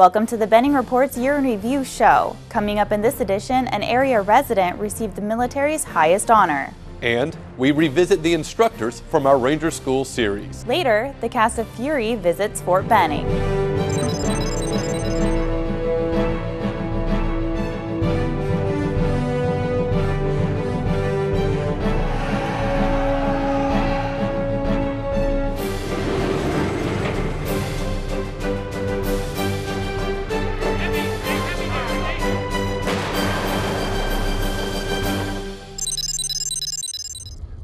Welcome to the Benning Report's Year in Review show. Coming up in this edition, an area resident received the military's highest honor. And we revisit the instructors from our Ranger School series. Later, the cast of Fury visits Fort Benning.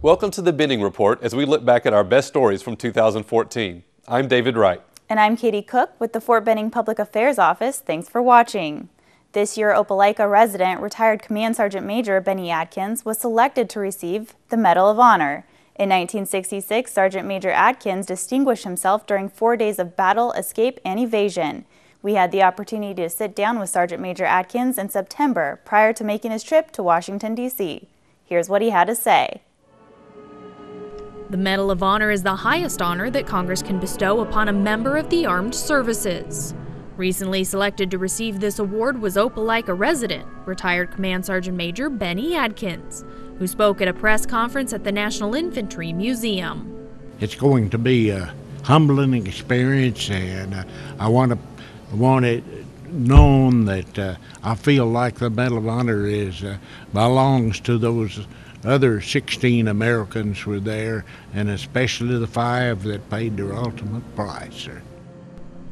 Welcome to the Benning Report as we look back at our best stories from 2014. I'm David Wright. And I'm Katie Cook with the Fort Benning Public Affairs Office. Thanks for watching. This year, Opelika resident, retired Command Sergeant Major Benny Adkins was selected to receive the Medal of Honor. In 1966, Sergeant Major Adkins distinguished himself during 4 days of battle, escape, and evasion. We had the opportunity to sit down with Sergeant Major Adkins in September prior to making his trip to Washington, D.C. Here's what he had to say. The Medal of Honor is the highest honor that Congress can bestow upon a member of the armed services. Recently selected to receive this award was Opelika resident, retired Command Sergeant Major Benny Adkins, who spoke at a press conference at the National Infantry Museum. It's going to be a humbling experience, and I want it known that I feel like the Medal of Honor belongs to those other 16 Americans were there, and especially the 5 that paid their ultimate price.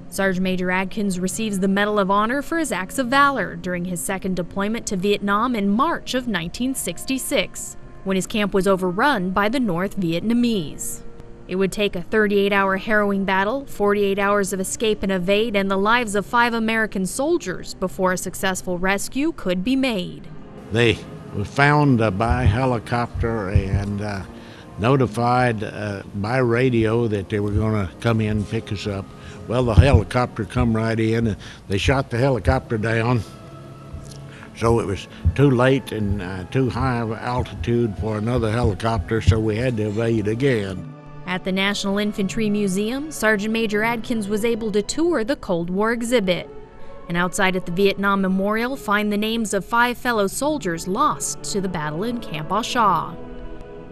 Sergeant Major Adkins receives the Medal of Honor for his acts of valor during his second deployment to Vietnam in March of 1966, when his camp was overrun by the North Vietnamese. It would take a 38-hour harrowing battle, 48 hours of escape and evade, and the lives of 5 American soldiers before a successful rescue could be made. They was found by helicopter and notified by radio that they were going to come in and pick us up. Well, the helicopter come right in, and they shot the helicopter down, so it was too late and too high of altitude for another helicopter, so we had to evade again. At the National Infantry Museum, Sergeant Major Adkins was able to tour the Cold War exhibit, and outside at the Vietnam Memorial find the names of 5 fellow soldiers lost to the battle in Camp Au Chat.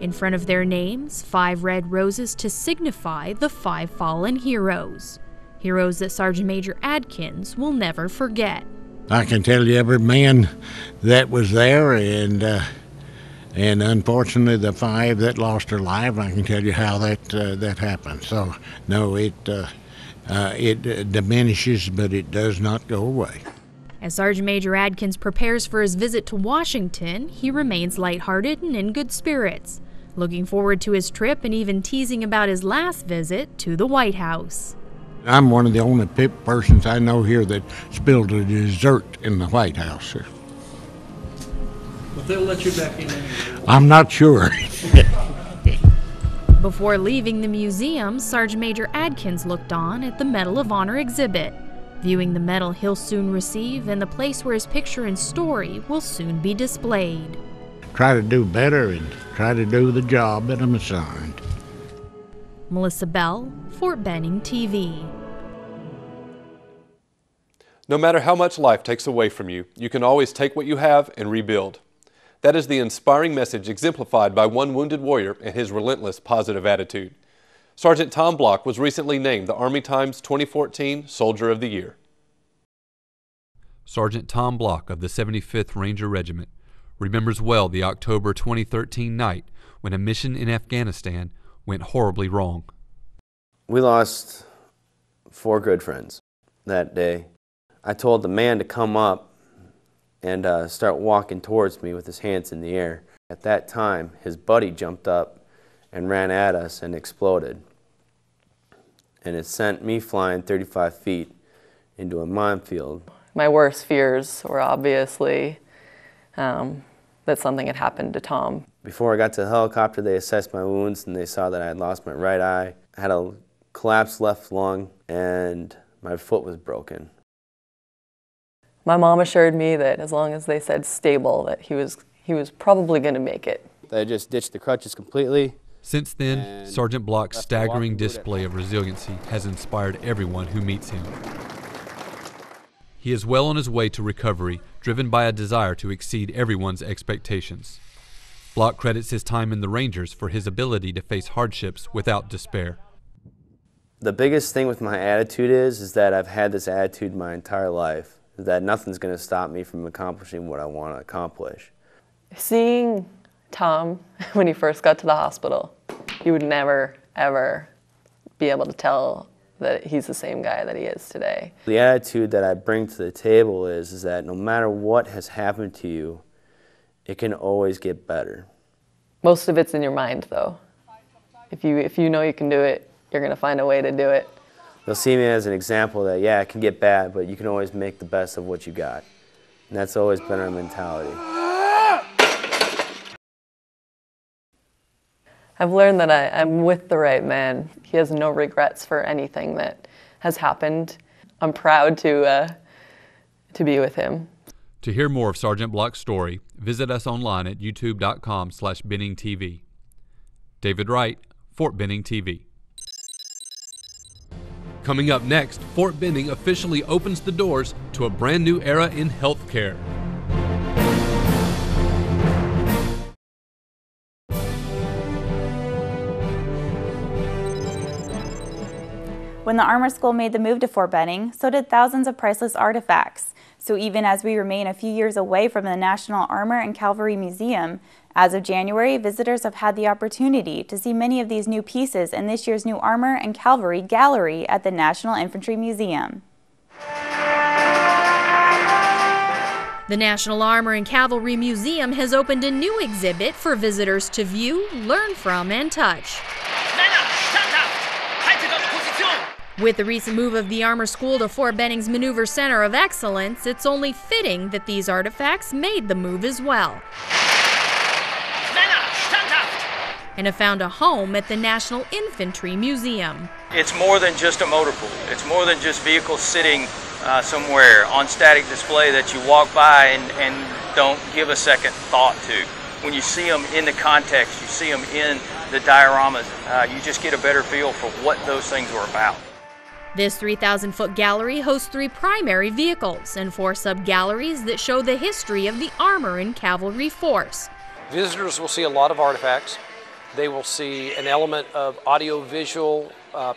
In front of their names, 5 red roses to signify the 5 fallen heroes. Heroes that Sergeant Major Adkins will never forget. I can tell you every man that was there, and unfortunately the 5 that lost their life, I can tell you how that happened. So, no, it diminishes, but it does not go away. As Sergeant Major Adkins prepares for his visit to Washington, he remains lighthearted and in good spirits, looking forward to his trip and even teasing about his last visit to the White House. I'm one of the only persons I know here that spilled a dessert in the White House, sir. But they'll let you back in anyway. I'm not sure. Before leaving the museum, Sergeant Major Adkins looked on at the Medal of Honor exhibit, viewing the medal he'll soon receive and the place where his picture and story will soon be displayed. Try to do better and try to do the job that I'm assigned. Melissa Bell, Fort Benning TV. No matter how much life takes away from you, you can always take what you have and rebuild. That is the inspiring message exemplified by one wounded warrior and his relentless positive attitude. Sergeant Tom Block was recently named the Army Times 2014 Soldier of the Year. Sergeant Tom Block of the 75th Ranger Regiment remembers well the October 2013 night when a mission in Afghanistan went horribly wrong. We lost 4 good friends that day. I told the man to come up and start walking towards me with his hands in the air. At that time, his buddy jumped up and ran at us and exploded. And it sent me flying 35 feet into a minefield. My worst fears were obviously that something had happened to Tom. Before I got to the helicopter, they assessed my wounds and they saw that I had lost my right eye. I had a collapsed left lung and my foot was broken. My mom assured me that as long as they said stable, that he was probably going to make it. They just ditched the crutches completely. Since then, Sergeant Block's staggering display of resiliency has inspired everyone who meets him. He is well on his way to recovery, driven by a desire to exceed everyone's expectations. Block credits his time in the Rangers for his ability to face hardships without despair. The biggest thing with my attitude is that I've had this attitude my entire life, that nothing's going to stop me from accomplishing what I want to accomplish. Seeing Tom when he first got to the hospital, you would never, ever be able to tell that he's the same guy that he is today. The attitude that I bring to the table is that no matter what has happened to you, it can always get better. Most of it's in your mind, though. If you know you can do it, you're going to find a way to do it. They'll see me as an example that, yeah, it can get bad, but you can always make the best of what you got. And that's always been our mentality. I've learned that I'm with the right man. He has no regrets for anything that has happened. I'm proud to be with him. To hear more of Sergeant Block's story, visit us online at youtube.com/BenningTV. David Wright, Fort Benning TV. Coming up next, Fort Benning officially opens the doors to a brand new era in healthcare. When the Armor School made the move to Fort Benning, so did thousands of priceless artifacts. So even as we remain a few years away from the National Armor and Cavalry Museum, as of January, visitors have had the opportunity to see many of these new pieces in this year's new Armor and Cavalry Gallery at the National Infantry Museum. The National Armor and Cavalry Museum has opened a new exhibit for visitors to view, learn from, and touch. With the recent move of the Armor School to Fort Benning's Maneuver Center of Excellence, it's only fitting that these artifacts made the move as well, and have found a home at the National Infantry Museum. It's more than just a motor pool. It's more than just vehicles sitting somewhere on static display that you walk by and don't give a second thought to. When you see them in the context, you see them in the dioramas, you just get a better feel for what those things were about. This 3,000-foot gallery hosts 3 primary vehicles and 4 sub-galleries that show the history of the Armor and Cavalry Force. Visitors will see a lot of artifacts. They will see an element of audio-visual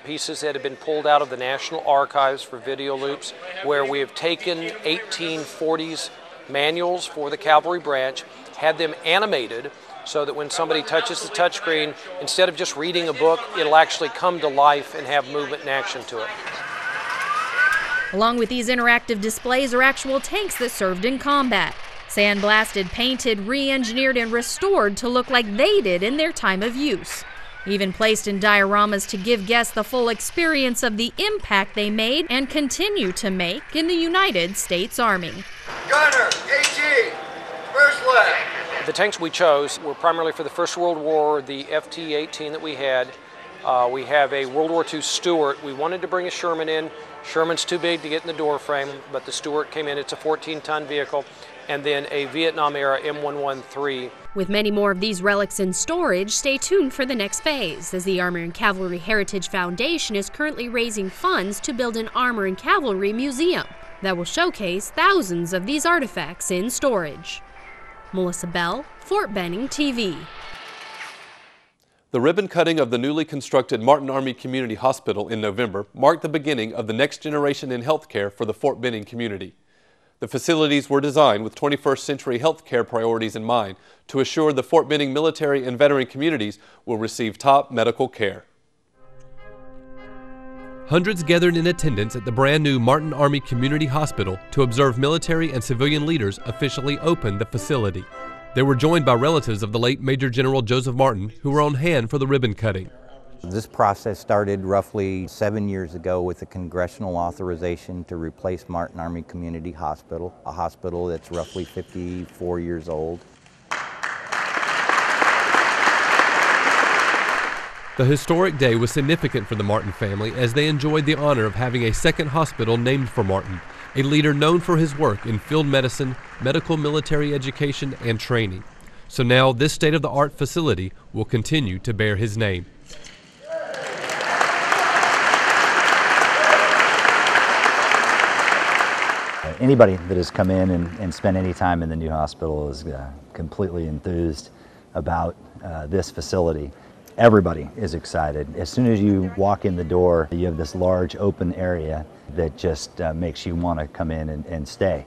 pieces that have been pulled out of the National Archives for video loops, where we have taken 1840s manuals for the Cavalry branch, had them animated so that when somebody touches the touchscreen, instead of just reading a book, it'll actually come to life and have movement and action to it. Along with these interactive displays are actual tanks that served in combat, sandblasted, painted, re-engineered, and restored to look like they did in their time of use. Even placed in dioramas to give guests the full experience of the impact they made and continue to make in the United States Army. Gunner, 18, first left. The tanks we chose were primarily for the First World War, the FT-18 that we had. We have a World War II Stuart. We wanted to bring a Sherman in. Sherman's too big to get in the door frame, but the Stuart came in. It's a 14-ton vehicle. And then a Vietnam-era M113. With many more of these relics in storage, stay tuned for the next phase, as the Armor and Cavalry Heritage Foundation is currently raising funds to build an Armor and Cavalry Museum that will showcase thousands of these artifacts in storage. Melissa Bell, Fort Benning TV. The ribbon cutting of the newly constructed Martin Army Community Hospital in November marked the beginning of the next generation in healthcare for the Fort Benning community. The facilities were designed with 21st century healthcare priorities in mind to assure the Fort Benning military and veteran communities will receive top medical care. Hundreds gathered in attendance at the brand new Martin Army Community Hospital to observe military and civilian leaders officially open the facility. They were joined by relatives of the late Major General Joseph Martin, who were on hand for the ribbon cutting. This process started roughly 7 years ago with a congressional authorization to replace Martin Army Community Hospital, a hospital that's roughly 54 years old. The historic day was significant for the Martin family as they enjoyed the honor of having a second hospital named for Martin, a leader known for his work in field medicine, medical military education, and training. So now this state-of-the-art facility will continue to bear his name. Anybody that has come in and spent any time in the new hospital is completely enthused about this facility. Everybody is excited. As soon as you walk in the door, you have this large open area that just makes you want to come in and stay.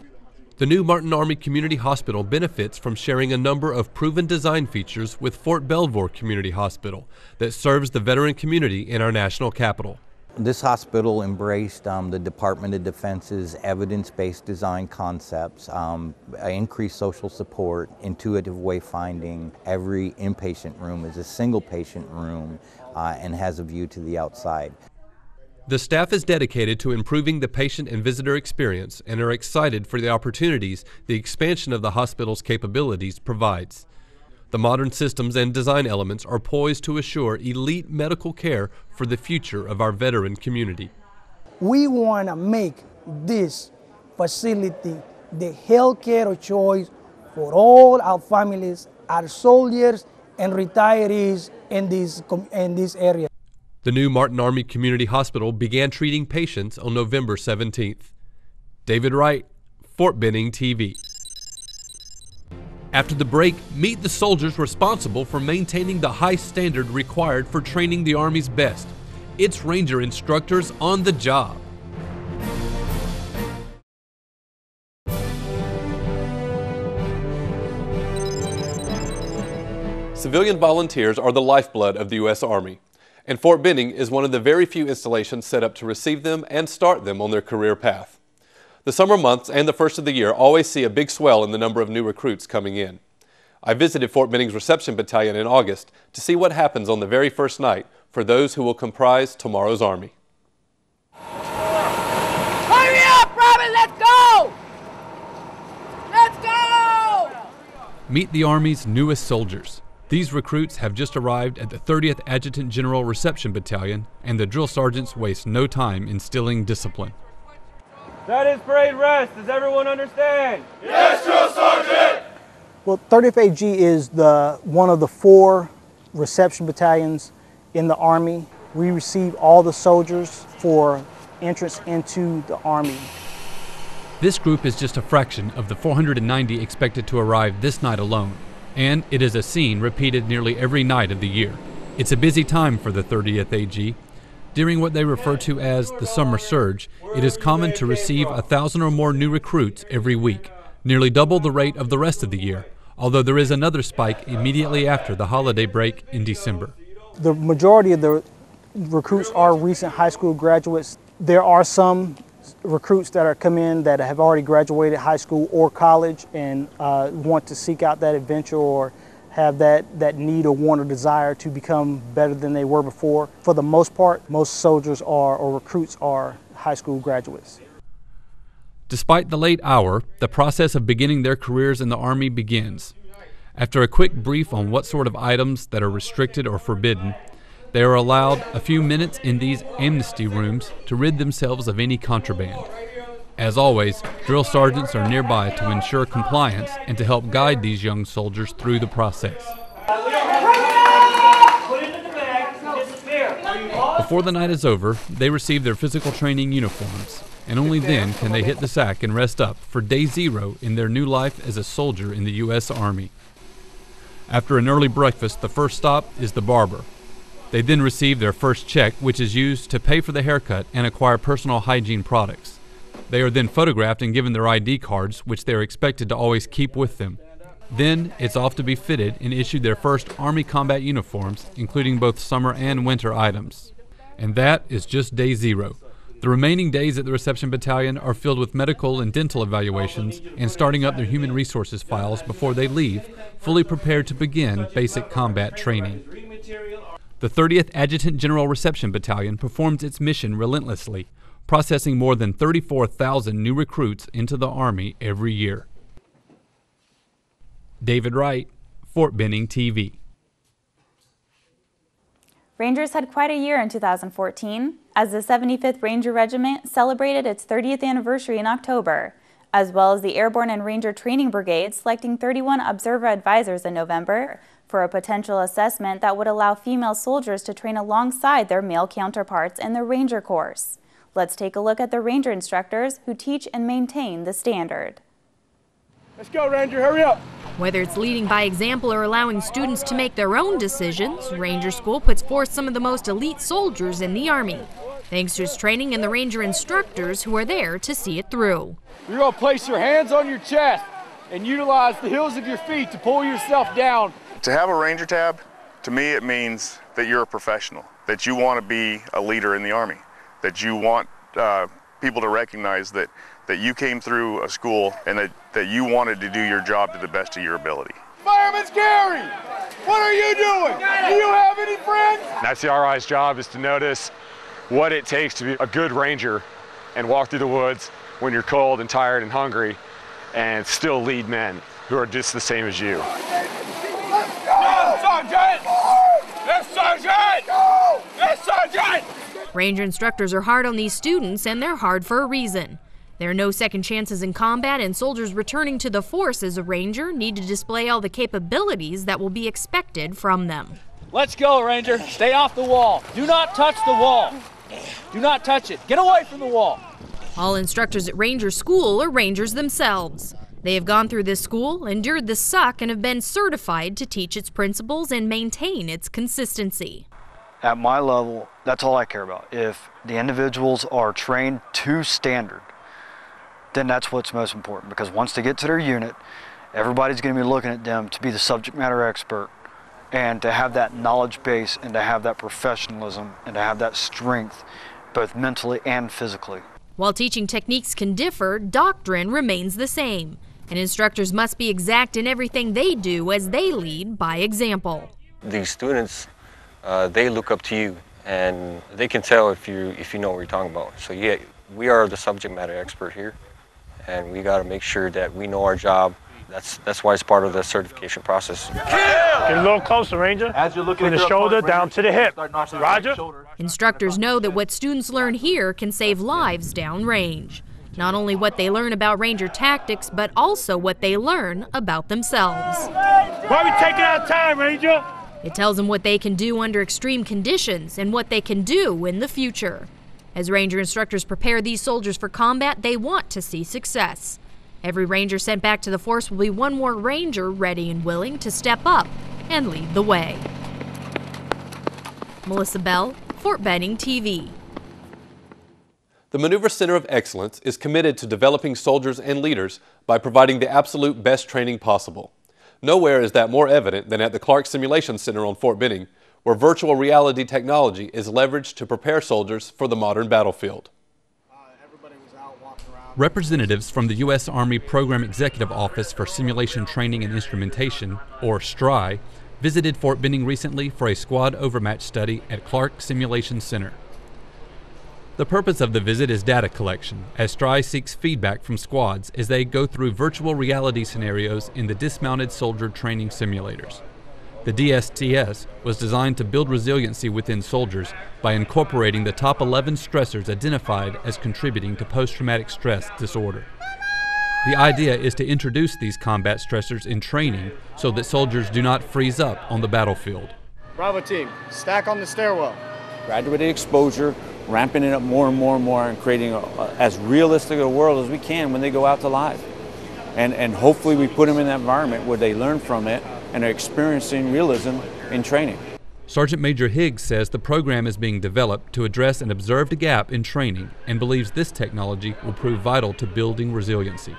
The new Martin Army Community Hospital benefits from sharing a number of proven design features with Fort Belvoir Community Hospital that serves the veteran community in our national capital. This hospital embraced the Department of Defense's evidence-based design concepts, increased social support, intuitive wayfinding. Every inpatient room is a single patient room and has a view to the outside. The staff is dedicated to improving the patient and visitor experience and are excited for the opportunities the expansion of the hospital's capabilities provides. The modern systems and design elements are poised to assure elite medical care for the future of our veteran community. We want to make this facility the health care of choice for all our families, our soldiers and retirees in this area. The new Martin Army Community Hospital began treating patients on November 17th. David Wright, Fort Benning TV. After the break, meet the soldiers responsible for maintaining the high standard required for training the Army's best. It's Ranger instructors on the job. Civilian volunteers are the lifeblood of the U.S. Army, and Fort Benning is one of the very few installations set up to receive them and start them on their career path. The summer months and the first of the year always see a big swell in the number of new recruits coming in. I visited Fort Benning's Reception Battalion in August to see what happens on the very first night for those who will comprise tomorrow's Army. Hurry up, Robin, let's go! Let's go! Meet the Army's newest soldiers. These recruits have just arrived at the 30th Adjutant General Reception Battalion, and the drill sergeants waste no time instilling discipline. That is parade rest. Does everyone understand? Yes, Drill Sergeant! Well, 30th AG is one of the 4 reception battalions in the Army. We receive all the soldiers for entrance into the Army. This group is just a fraction of the 490 expected to arrive this night alone, and it is a scene repeated nearly every night of the year. It's a busy time for the 30th AG. During what they refer to as the summer surge, it is common to receive 1,000 or more new recruits every week, nearly double the rate of the rest of the year, although there is another spike immediately after the holiday break in December. The majority of the recruits are recent high school graduates. There are some recruits that are come in that have already graduated high school or college and want to seek out that adventure or have that need or want or desire to become better than they were before. For the most part, most soldiers or recruits are high school graduates. Despite the late hour, the process of beginning their careers in the Army begins. After a quick brief on what sort of items that are restricted or forbidden, they are allowed a few minutes in these amnesty rooms to rid themselves of any contraband. As always, drill sergeants are nearby to ensure compliance and to help guide these young soldiers through the process. Before the night is over, they receive their physical training uniforms, and only then can they hit the sack and rest up for day 0 in their new life as a soldier in the U.S. Army. After an early breakfast, the first stop is the barber. They then receive their first check, which is used to pay for the haircut and acquire personal hygiene products. They are then photographed and given their ID cards, which they are expected to always keep with them. Then it's off to be fitted and issued their first Army combat uniforms, including both summer and winter items. And that is just day 0. The remaining days at the Reception Battalion are filled with medical and dental evaluations and starting up their human resources files before they leave, fully prepared to begin basic combat training. The 30th Adjutant General Reception Battalion performs its mission relentlessly, processing more than 34,000 new recruits into the Army every year. David Wright, Fort Benning TV. Rangers had quite a year in 2014, as the 75th Ranger Regiment celebrated its 30th anniversary in October, as well as the Airborne and Ranger Training Brigade selecting 31 observer advisors in November for a potential assessment that would allow female soldiers to train alongside their male counterparts in the Ranger course. Let's take a look at the Ranger instructors who teach and maintain the standard. Let's go, Ranger, hurry up. Whether it's leading by example or allowing students to make their own decisions, Ranger School puts forth some of the most elite soldiers in the Army, thanks to its training and the Ranger instructors who are there to see it through. You're going to place your hands on your chest and utilize the heels of your feet to pull yourself down. To have a Ranger tab, to me it means that you're a professional, that you want to be a leader in the Army, that you want people to recognize that you came through a school and that you wanted to do your job to the best of your ability. Fireman Gary, what are you doing? Do you have any friends? That's the RI's job, is to notice what it takes to be a good Ranger and walk through the woods when you're cold and tired and hungry and still lead men who are just the same as you. Let's go! Sergeant! Yes, Sergeant! Yes, Sergeant! Ranger instructors are hard on these students, and they're hard for a reason. There are no second chances in combat, and soldiers returning to the force as a Ranger need to display all the capabilities that will be expected from them. Let's go, Ranger. Stay off the wall. Do not touch the wall. Do not touch it. Get away from the wall. All instructors at Ranger School are Rangers themselves. They have gone through this school, endured the suck, and have been certified to teach its principles and maintain its consistency. At my level, that's all I care about. If the individuals are trained to standard, then that's what's most important, because once they get to their unit, everybody's going to be looking at them to be the subject matter expert and to have that knowledge base and to have that professionalism and to have that strength, both mentally and physically. While teaching techniques can differ, doctrine remains the same, and instructors must be exact in everything they do as they lead by example. These students, they look up to you, and they can tell if you know what you're talking about. So yeah, we are the subject matter expert here, and we got to make sure that we know our job. That's why it's part of the certification process. Get a little closer, Ranger. As you're looking at the shoulder down to the hip. Roger. Instructors know that what students learn here can save lives downrange. Not only what they learn about Ranger tactics, but also what they learn about themselves. Why are we taking our time, Ranger? It tells them what they can do under extreme conditions and what they can do in the future. As Ranger instructors prepare these soldiers for combat, they want to see success. Every Ranger sent back to the force will be one more Ranger ready and willing to step up and lead the way. Melissa Bell, Fort Benning TV. The Maneuver Center of Excellence is committed to developing soldiers and leaders by providing the absolute best training possible. Nowhere is that more evident than at the Clark Simulation Center on Fort Benning, where virtual reality technology is leveraged to prepare soldiers for the modern battlefield. Representatives from the U.S. Army Program Executive Office for Simulation Training and Instrumentation, or STRI, visited Fort Benning recently for a squad overmatch study at Clark Simulation Center. The purpose of the visit is data collection, as STRI seeks feedback from squads as they go through virtual reality scenarios in the dismounted soldier training simulators. The DSTS was designed to build resiliency within soldiers by incorporating the top 11 stressors identified as contributing to post-traumatic stress disorder. The idea is to introduce these combat stressors in training so that soldiers do not freeze up on the battlefield. Bravo team, stack on the stairwell. Graduated exposure, ramping it up more and more and more, and creating as realistic a world as we can when they go out to live. And hopefully we put them in that environment where they learn from it and are experiencing realism in training. Sergeant Major Higgs says the program is being developed to address an observed gap in training and believes this technology will prove vital to building resiliency.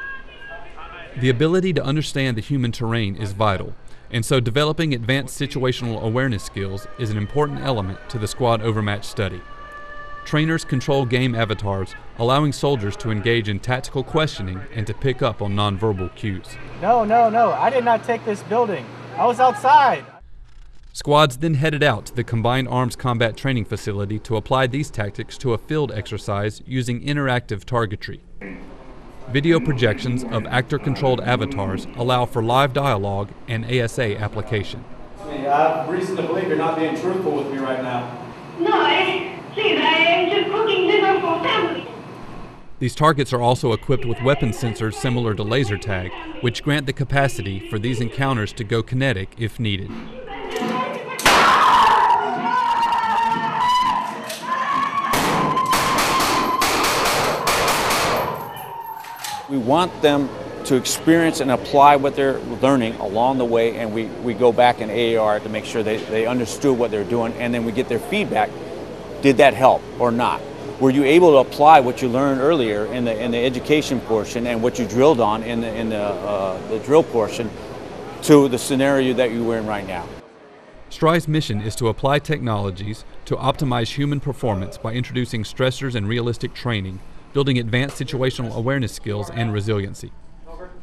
The ability to understand the human terrain is vital, and so developing advanced situational awareness skills is an important element to the squad overmatch study. Trainers control game avatars, allowing soldiers to engage in tactical questioning and to pick up on nonverbal cues. No, I did not take this building. I was outside. Squads then headed out to the Combined Arms Combat Training Facility to apply these tactics to a field exercise using interactive targetry. Video projections of actor-controlled avatars allow for live dialogue and ASA application. I have reason to believe you're not being truthful with me right now. No, please, I am just cooking dinner for family. These targets are also equipped with weapon sensors similar to laser tag, which grant the capacity for these encounters to go kinetic if needed. We want them to experience and apply what they're learning along the way, and we go back in AAR to make sure they understood what they're doing, and then we get their feedback. Did that help or not? Were you able to apply what you learned earlier in the education portion and what you drilled on in the drill portion to the scenario that you were in right now? STRI's mission is to apply technologies to optimize human performance by introducing stressors and realistic training, building advanced situational awareness skills and resiliency.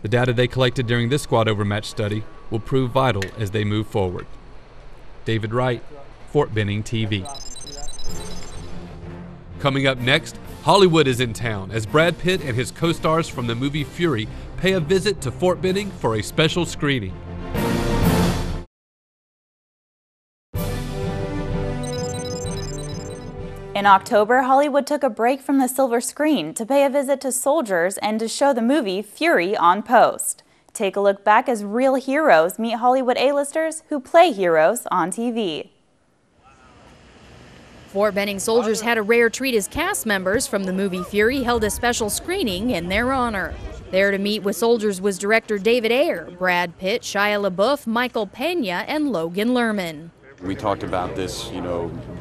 The data they collected during this squad overmatch study will prove vital as they move forward. David Wright, Fort Benning TV. Coming up next, Hollywood is in town as Brad Pitt and his co-stars from the movie Fury pay a visit to Fort Benning for a special screening. In October, Hollywood took a break from the silver screen to pay a visit to soldiers and to show the movie Fury on post. Take a look back as real heroes meet Hollywood A-listers who play heroes on TV. Fort Benning soldiers had a rare treat as cast members from the movie Fury held a special screening in their honor. There to meet with soldiers was director David Ayer, Brad Pitt, Shia LaBeouf, Michael Pena, and Logan Lerman. We talked about this,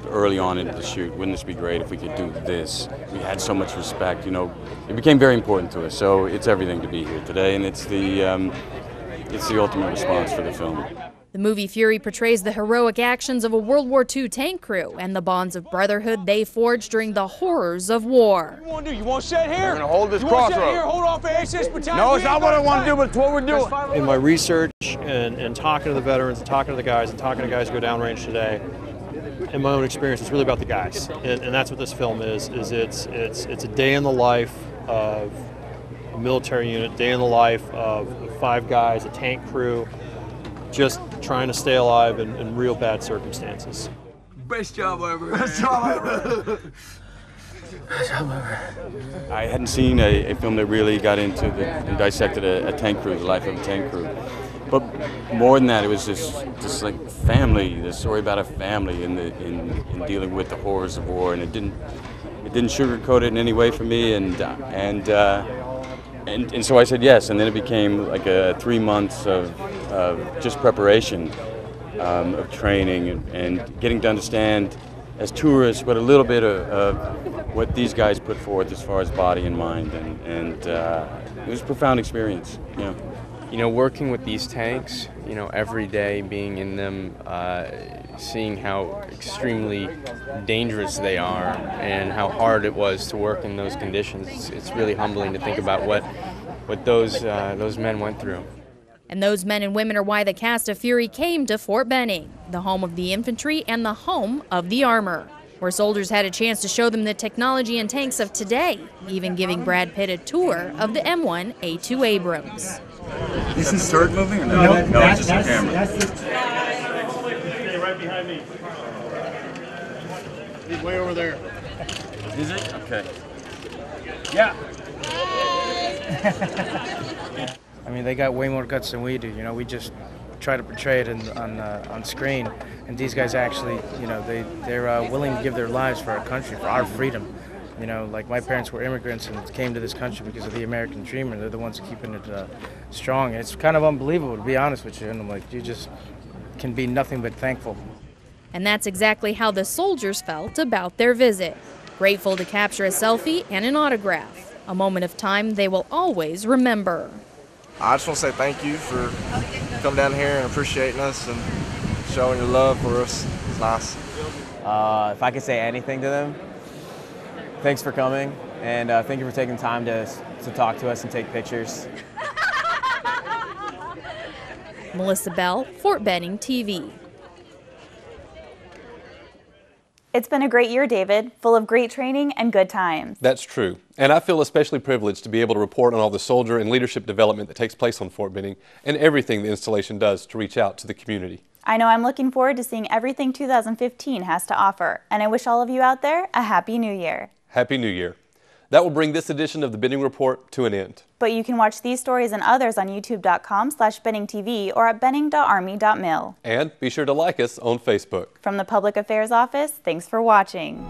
early on in the shoot. Wouldn't this be great if we could do this? We had so much respect, It became very important to us, so it's everything to be here today, and it's the ultimate response for the film. The movie Fury portrays the heroic actions of a World War II tank crew and the bonds of brotherhood they forged during the horrors of war. What do you want to do? You want to sit here? We're going to hold this crossroad. You want to sit here, crossroad. hold off the SS Battalion? No, it's not what I want to do, but it's what we're doing. In my research and talking to the veterans and talking to the guys and talking to guys who go downrange today, in my own experience, it's really about the guys. And that's what this film is it's a day in the life of a military unit, day in the life of 5 guys, a tank crew, just trying to stay alive in real bad circumstances. Best job ever. Best job ever. Best job ever. I hadn't seen a film that really got into and dissected a tank crew, the life of a tank crew. But more than that, it was just like family, the story about a family in dealing with the horrors of war, and it didn't sugarcoat it in any way for me, and so I said yes, and then it became like 3 months of just preparation, of training and getting to understand as tourists what a little bit of what these guys put forth as far as body and mind, and it was a profound experience. Working with these tanks, every day being in them, seeing how extremely dangerous they are and how hard it was to work in those conditions, it's really humbling to think about what those men went through. And those men and women are why the cast of Fury came to Fort Benning, the home of the infantry and the home of the armor, where soldiers had a chance to show them the technology and tanks of today, even giving Brad Pitt a tour of the M1A2 Abrams. Is this sword moving or no? No, it's just a camera. Stay right behind me. He's way over there. Is it? Okay. Yeah. I mean, they got way more guts than we do. We just try to portray it on screen, and these guys actually, they're willing to give their lives for our country, for our freedom. Like my parents were immigrants and came to this country because of the American dream, and they're the ones keeping it strong. And it's kind of unbelievable, to be honest with you. And I'm like, you just can be nothing but thankful. And that's exactly how the soldiers felt about their visit. Grateful to capture a selfie and an autograph, a moment of time they will always remember. I just want to say thank you for coming down here and appreciating us and showing your love for us. It's nice. If I could say anything to them, thanks for coming, and thank you for taking time to talk to us and take pictures. Melissa Bell, Fort Benning TV. It's been a great year, David, full of great training and good times. That's true. And I feel especially privileged to be able to report on all the soldier and leadership development that takes place on Fort Benning and everything the installation does to reach out to the community. I know I'm looking forward to seeing everything 2015 has to offer, and I wish all of you out there a Happy New Year. Happy New Year. That will bring this edition of the Benning Report to an end. But you can watch these stories and others on youtube.com/BenningTV or at benning.army.mil. And be sure to like us on Facebook. From the Public Affairs Office, thanks for watching.